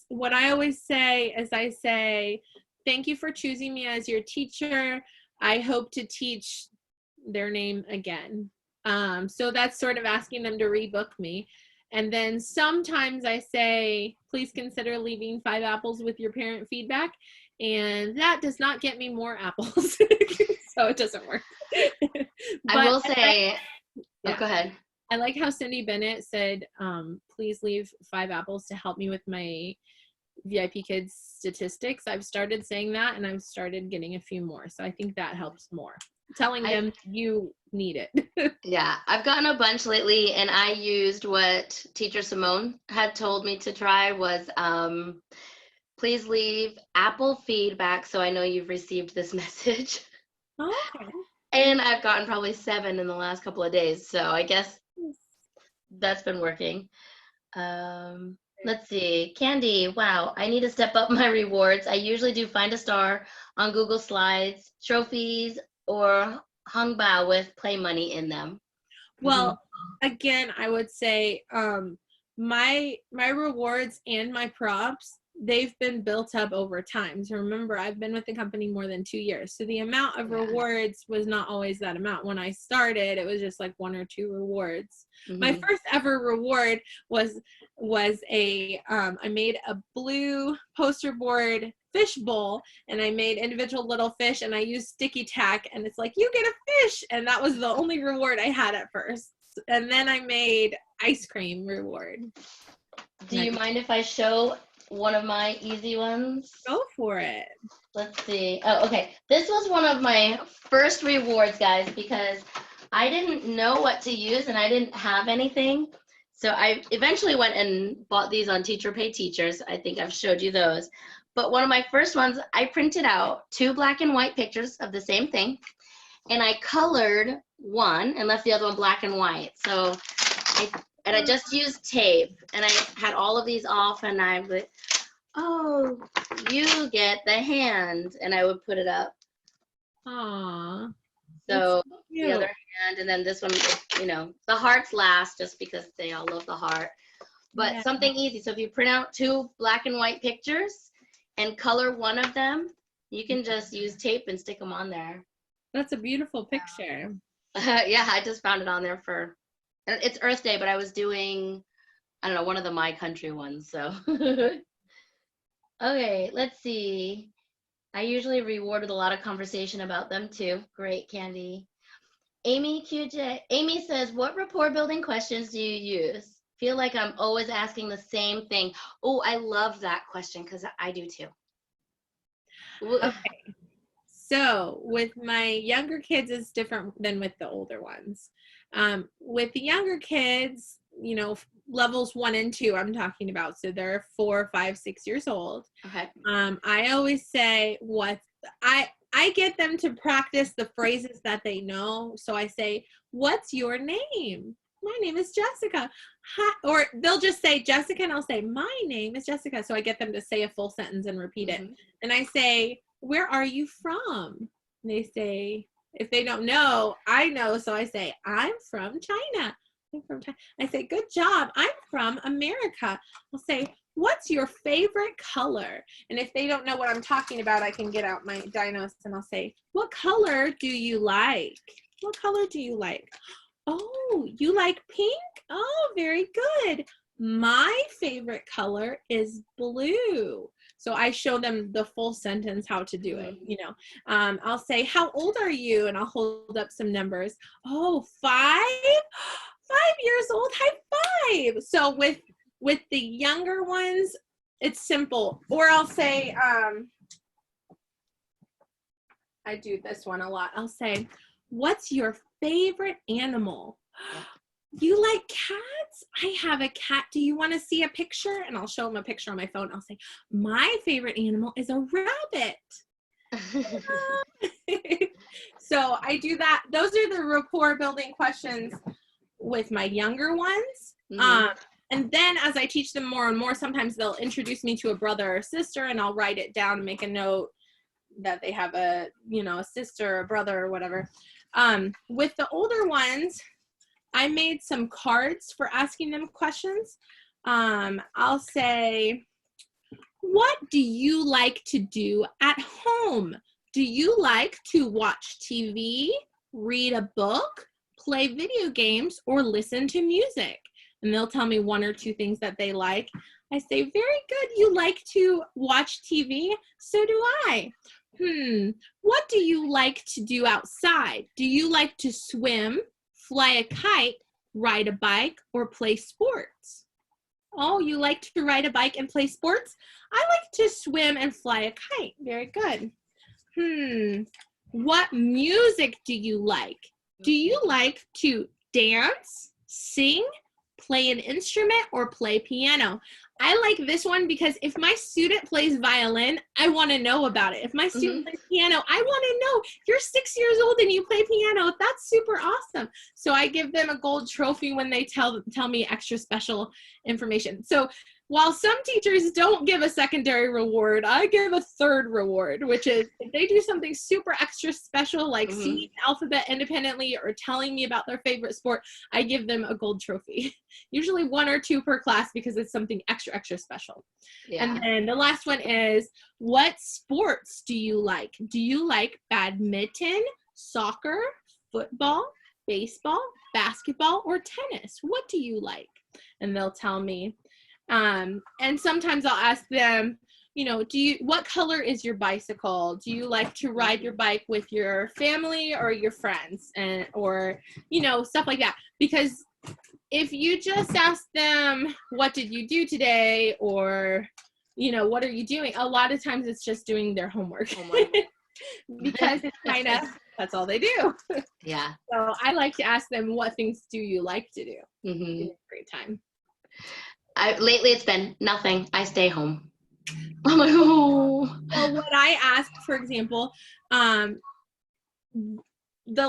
What I always say is I say, thank you for choosing me as your teacher. I hope to teach their name again. So that's sort of asking them to rebook me. And then sometimes I say, please consider leaving 5 apples with your parent feedback. And that does not get me more apples. So it doesn't work. I will say, go ahead. I like how Cindy Bennett said, please leave 5 apples to help me with my VIPKID statistics. I've started saying that and I've started getting a few more. So I think that helps more. Telling them you need it. Yeah, I've gotten a bunch lately, and I used what Teacher Simone had told me to try was, please leave Apple feedback so I know you've received this message. Okay. And I've gotten probably 7 in the last couple of days, so I guess that's been working. Let's see. Candy, wow, I need to step up my rewards. I usually do find a star on Google Slides, trophies, or Hung Bao with play money in them. Well, again, I would say my rewards and my props, they've been built up over time. So remember, I've been with the company more than 2 years. So the amount of rewards was not always that amount. When I started, it was just like 1 or 2 rewards. My first ever reward was I made a blue poster board fish bowl, and I made individual little fish, and I used sticky tack, and it's like, you get a fish. And that was the only reward I had at first. And then I made ice cream reward. Do you mind if I show one of my easy ones? Go for it. Let's see. Oh, okay. This was one of my first rewards, guys, because I didn't know what to use and I didn't have anything. So I eventually went and bought these on Teacher Pay Teachers. I think I've showed you those. But one of my first ones, I printed out 2 black and white pictures of the same thing. And I colored one and left the other one black and white. So I just used tape, and I had all of these off, and I would, oh, you get the hand, and I would put it up. Aww. So the other hand, and then this one, you know, the hearts last just because they all love the heart. But something easy. So if you print out 2 black and white pictures and color one of them, you can just use tape and stick them on there. That's a beautiful picture. Yeah, I just found it on there for, it's Earth Day, but I was doing, I don't know, one of the My Country ones, so. Okay, let's see. I usually reward with a lot of conversation about them too. Great, Candy. Amy QJ, Amy says, what rapport building questions do you use? Feel like I'm always asking the same thing. Oh, I love that question because I do too. Okay. So with my younger kids, it's different than with the older ones. With the younger kids, you know, levels 1 and 2, I'm talking about. So they're 4, 5, 6 years old. Okay. I always say I get them to practice the phrases that they know. So I say, what's your name? My name is Jessica. Hi. Or they'll just say Jessica, and I'll say, my name is Jessica. So I get them to say a full sentence and repeat it. And I say, where are you from? And they say, if they don't know, I know. So I say, I'm from China. I'm from China. I say, good job. I'm from America. I'll say, what's your favorite color? And if they don't know what I'm talking about, I can get out my dinos and I'll say, what color do you like? What color do you like? Oh, you like pink? Oh, very good. My favorite color is blue. So I show them the full sentence, how to do it, you know. I'll say, how old are you? And I'll hold up some numbers. Oh, 5? 5 years old, high 5. So with the younger ones, it's simple. Or I'll say, I do this one a lot. I'll say, what's your favorite animal? You like cats? I have a cat. Do you want to see a picture? And I'll show them a picture on my phone. I'll say, my favorite animal is a rabbit. So I do that. Those are the rapport building questions with my younger ones. And then as I teach them more and more, sometimes they'll introduce me to a brother or sister, and I'll write it down and make a note that they have a, you know, a sister or a brother or whatever. With the older ones, I made some cards for asking them questions. I'll say, what do you like to do at home? Do you like to watch TV, read a book, play video games, or listen to music? And they'll tell me 1 or 2 things that they like. I say, very good. You like to watch TV? So do I. What do you like to do outside? Do you like to swim, fly a kite, ride a bike, or play sports? Oh, you like to ride a bike and play sports? I like to swim and fly a kite. Very good. What music do you like? Do you like to dance, sing, play an instrument, or play piano? I like this one because if my student plays violin, I want to know about it. If my student plays piano, I want to know. You're 6 years old and you play piano. That's super awesome. So I give them a gold trophy when they tell me extra special information. So while some teachers don't give a secondary reward, I give a third reward, which is if they do something super extra special, like singing the alphabet independently or telling me about their favorite sport, I give them a gold trophy. Usually 1 or 2 per class because it's something extra, extra special. Yeah. And then the last one is, what sports do you like? Do you like badminton, soccer, football, baseball, basketball, or tennis? What do you like? And they'll tell me. And sometimes I'll ask them, you know, what color is your bicycle? Do you like to ride your bike with your family or your friends? Or, you know, stuff like that. Because if you just ask them, what did you do today? Or, you know, what are you doing? A lot of times it's just doing their homework. Because it's kind of, that's all they do. Yeah. So I like to ask them, what things do you like to do in your free time? Lately it's been nothing. I stay home. I'm like, oh. Well, what I asked, for example, the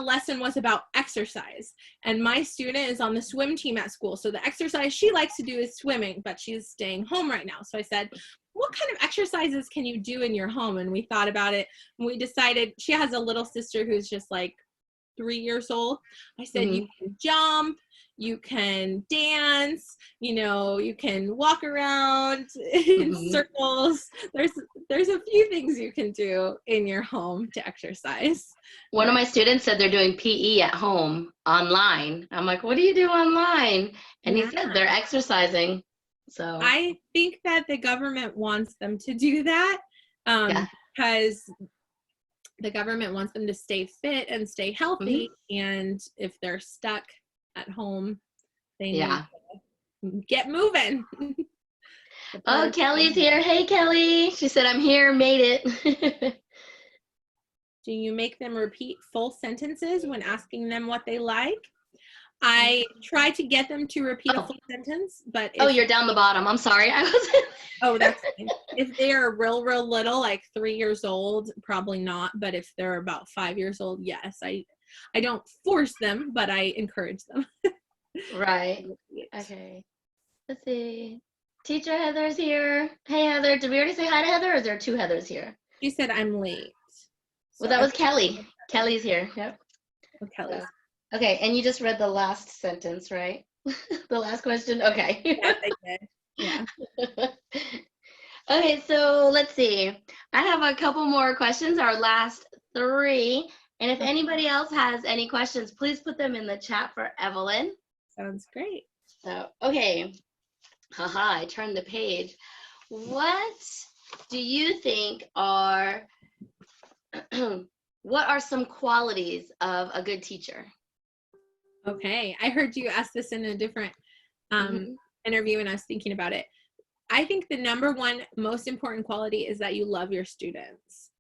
lesson was about exercise, and my student is on the swim team at school. So the exercise she likes to do is swimming, but she's staying home right now. So I said, what kind of exercises can you do in your home? And we thought about it, and we decided, she has a little sister who's just like 3 years old. I said, you can jump, you can dance, you know, you can walk around in circles. There's a few things you can do in your home to exercise. One of my students said they're doing PE at home online. I'm like, what do you do online? And he said they're exercising. So I think that the government wants them to do that because the government wants them to stay fit and stay healthy. And if they're stuck at home, they need to get moving. Oh, Kelly's here. Hey, Kelly. She said, I'm here, made it. Do you make them repeat full sentences when asking them what they like? I try to get them to repeat a full sentence, but you're down the bottom. I'm sorry. I wasn't. Oh, that's fine. If they're real little, like 3 years old, probably not. But if they're about 5 years old, yes. I don't force them, but I encourage them. Right. Okay. Let's see. Teacher Heather's here. Hey, Heather. Did we already say hi to Heather, or is there 2 Heathers here? She said I'm late. Well, that was Kelly. Kelly's here. Yep. Oh, Kelly's. Okay, and you just read the last sentence, right? The last question? Okay. Yes, I did. Yeah. Okay, so let's see. I have a couple more questions, our last 3. And if anybody else has any questions, please put them in the chat for Evelyn. Sounds great. So, okay. Haha, I turned the page. What do you think are, what are some qualities of a good teacher? Okay, I heard you ask this in a different interview, and I was thinking about it. I think the number one most important quality is that you love your students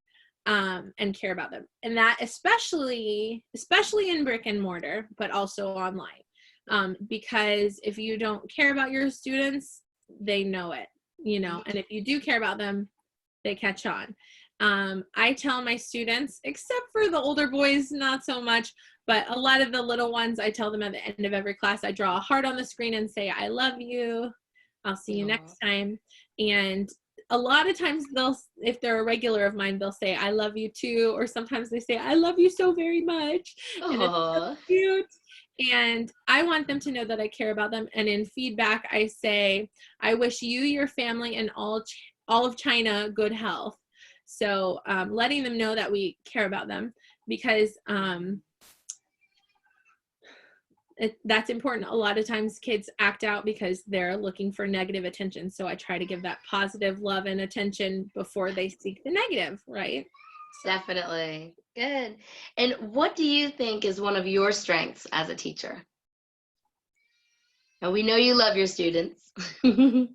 and care about them, and that especially in brick and mortar, but also online, because if you don't care about your students, they know it, you know, and if you do care about them, they catch on. I tell my students, except for the older boys, not so much, but a lot of the little ones, I tell them at the end of every class, I draw a heart on the screen and say, I love you. I'll see you next time. And a lot of times if they're a regular of mine, they'll say, I love you too. Or sometimes they say, I love you so very much. And it's so cute. And I want them to know that I care about them. And in feedback, I say, I wish you, your family, and all of China good health. So letting them know that we care about them, because that's important. A lot of times kids act out because they're looking for negative attention. So I try to give that positive love and attention before they seek the negative, right? Definitely. Good. And what do you think is one of your strengths as a teacher? And we know you love your students. I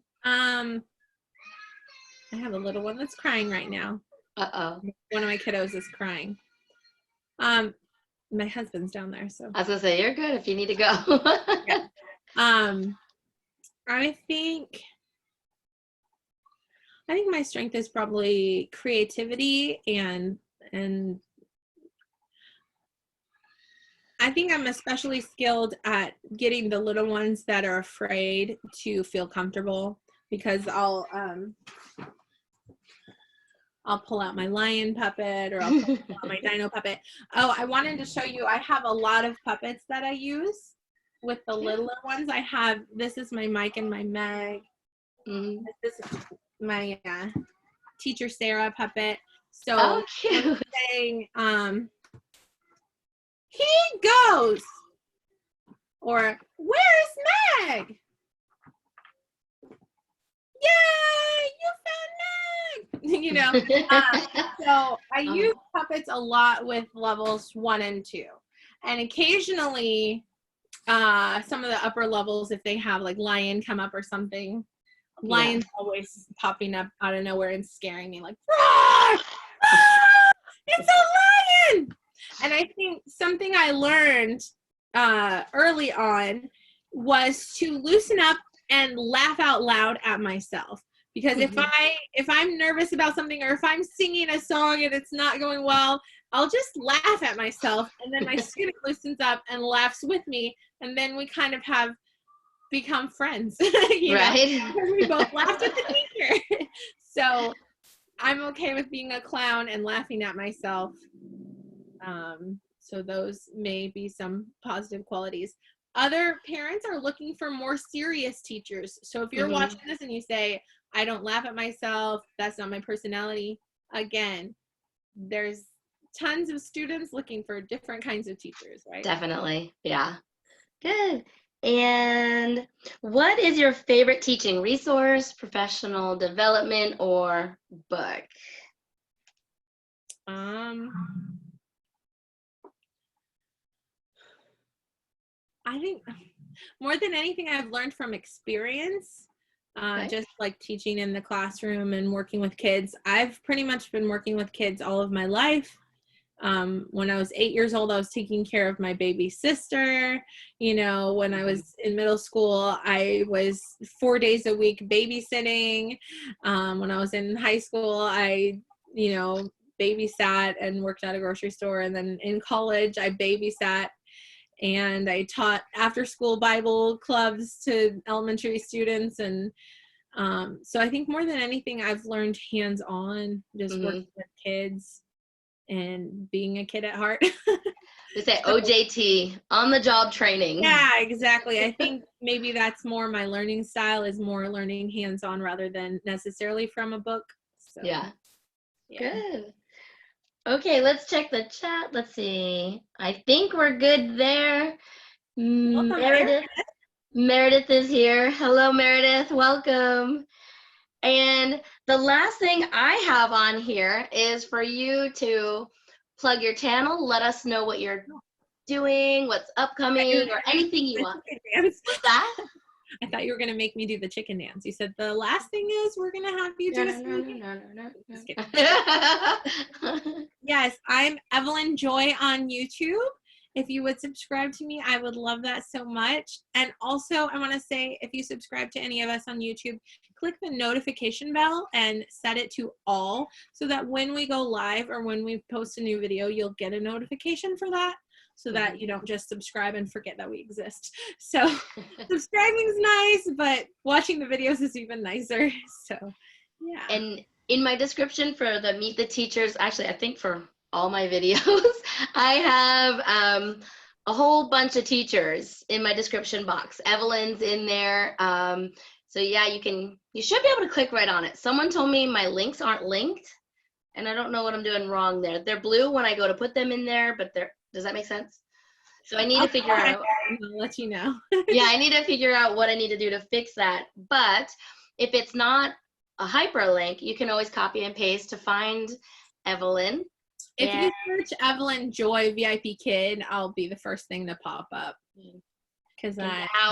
have a little one that's crying right now. Uh-oh. One of my kiddos is crying. My husband's down there, so. I was gonna say, you're good if you need to go. Yeah. I think my strength is probably creativity, and I think I'm especially skilled at getting the little ones that are afraid to feel comfortable. because I'll pull out my lion puppet, or I'll pull out my dino puppet. Oh, I wanted to show you, I have a lot of puppets that I use with the littler ones. I have, this is my Mike and my Meg. This is my teacher Sarah puppet. So oh, cute. I'm saying, he goes, or where's Meg? Yay, you found Meg! You know, so I use puppets a lot with levels 1 and 2, and occasionally some of the upper levels, if they have like lion come up or something, lion's always popping up out of nowhere and scaring me, like, roar! Ah, it's a lion! And I think something I learned early on was to loosen up and laugh out loud at myself, because if I'm nervous about something, or if I'm singing a song and it's not going well, I'll just laugh at myself, and then my student loosens up and laughs with me, and then we kind of have become friends. You know? We both laughed at the teacher. So I'm okay with being a clown and laughing at myself. So those may be some positive qualities. Other parents are looking for more serious teachers. So if you're watching this and you say, I don't laugh at myself, that's not my personality, again, there's tons of students looking for different kinds of teachers, right? Definitely. Yeah. Good. And what is your favorite teaching resource, professional development, or book? I think more than anything, I've learned from experience, just like teaching in the classroom and working with kids. I've pretty much been working with kids all of my life. When I was 8 years old, I was taking care of my baby sister. You know, when I was in middle school, I was 4 days a week babysitting. When I was in high school, I, you know, babysat and worked at a grocery store. And then in college, I babysat and I taught after school Bible clubs to elementary students. And so I think more than anything, I've learned hands-on, just working with kids and being a kid at heart. They say OJT, on the job training. Yeah, exactly. I think maybe that's more my learning style, is more learning hands-on rather than necessarily from a book. So, yeah. Good. Okay, let's check the chat. Let's see. I think we're good there. Meredith is here. Hello, Meredith. Welcome. And the last thing I have on here is for you to plug your channel. Let us know what you're doing, what's upcoming, or anything you want. What's that? I thought you were going to make me do the chicken dance. You said the last thing is we're going to have you do No. Just kidding. Yes, I'm Evelyn Joy on YouTube. If you would subscribe to me, I would love that so much. And also, I want to say, if you subscribe to any of us on YouTube, click the notification bell and set it to all, so that when we go live or when we post a new video, you'll get a notification for that, so that you don't just subscribe and forget that we exist. So subscribing is nice, but watching the videos is even nicer. So yeah. And in my description for the Meet the Teachers, actually, I think for all my videos, I have a whole bunch of teachers in my description box. Evelyn's in there. So yeah, you should be able to click right on it. Someone told me my links aren't linked, and I don't know what I'm doing wrong there. They're blue when I go to put them in there, but does that make sense? So I need to figure out. I'll let you know. Yeah, I need to figure out what I need to do to fix that. But if it's not a hyperlink, you can always copy and paste to find Evelyn. If you search Evelyn Joy VIPKID, I'll be the first thing to pop up. Because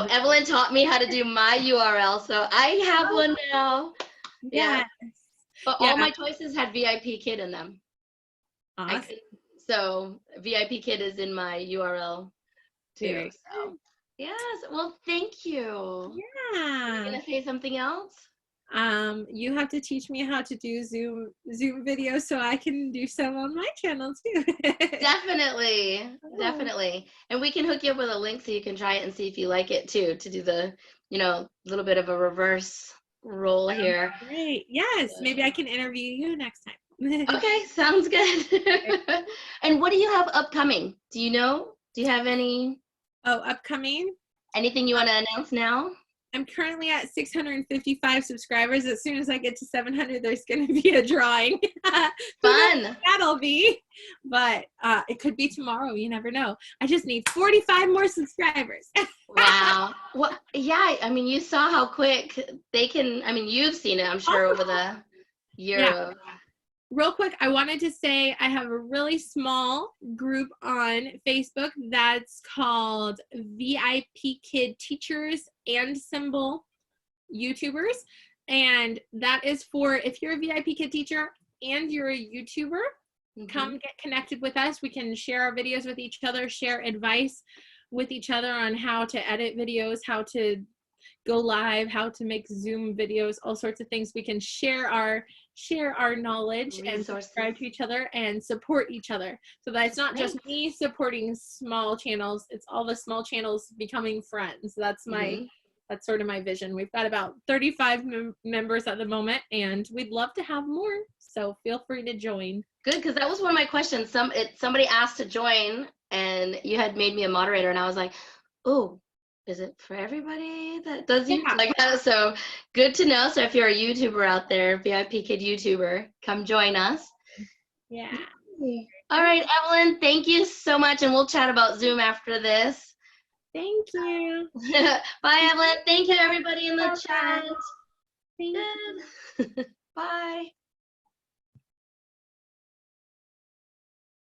Evelyn taught me how to do my URL, so I have one now. Yeah. But all my choices had VIPKID in them. Awesome. So VIPKID is in my URL too. So yes. Well, thank you. Yeah. Are you gonna say something else? You have to teach me how to do Zoom videos so I can do some on my channel too. Definitely. And we can hook you up with a link so you can try it and see if you like it too, to do the, little bit of a reverse roll here. Great. Yes. Maybe I can interview you next time. Okay, sounds good. And what do you have upcoming? Do you know? Do you have any? Oh, upcoming? Anything you want to announce now? I'm currently at 655 subscribers. As soon as I get to 700, there's going to be a drawing. Fun. That'll be. But it could be tomorrow. You never know. I just need 45 more subscribers. Wow. Well, yeah, I mean, you saw how quick they can, I mean, you've seen it, I'm sure, over the year. Yeah. Real quick, I wanted to say I have a really small group on Facebook that's called VIPKID Teachers and Symbol YouTubers. And that is for if you're a VIPKID teacher and you're a YouTuber, come get connected with us. We can share our videos with each other, share advice with each other on how to edit videos, how to go live, how to make Zoom videos, all sorts of things. We can share our knowledge and subscribe to each other and support each other, so that it's not just me supporting small channels, it's all the small channels becoming friends. That's my that's sort of my vision. We've got about 35 members at the moment, and we'd love to have more, so feel free to join. Good, because that was one of my questions. Somebody asked to join and you had made me a moderator, and I was like, oh, is it for everybody that does YouTube like that? So good to know. So if you're a YouTuber out there, VIPKID YouTuber, come join us. Yeah. All right, Evelyn, thank you so much. And we'll chat about Zoom after this. Thank you. Bye, Evelyn. Thank you, everybody in the chat. Thank you. Bye.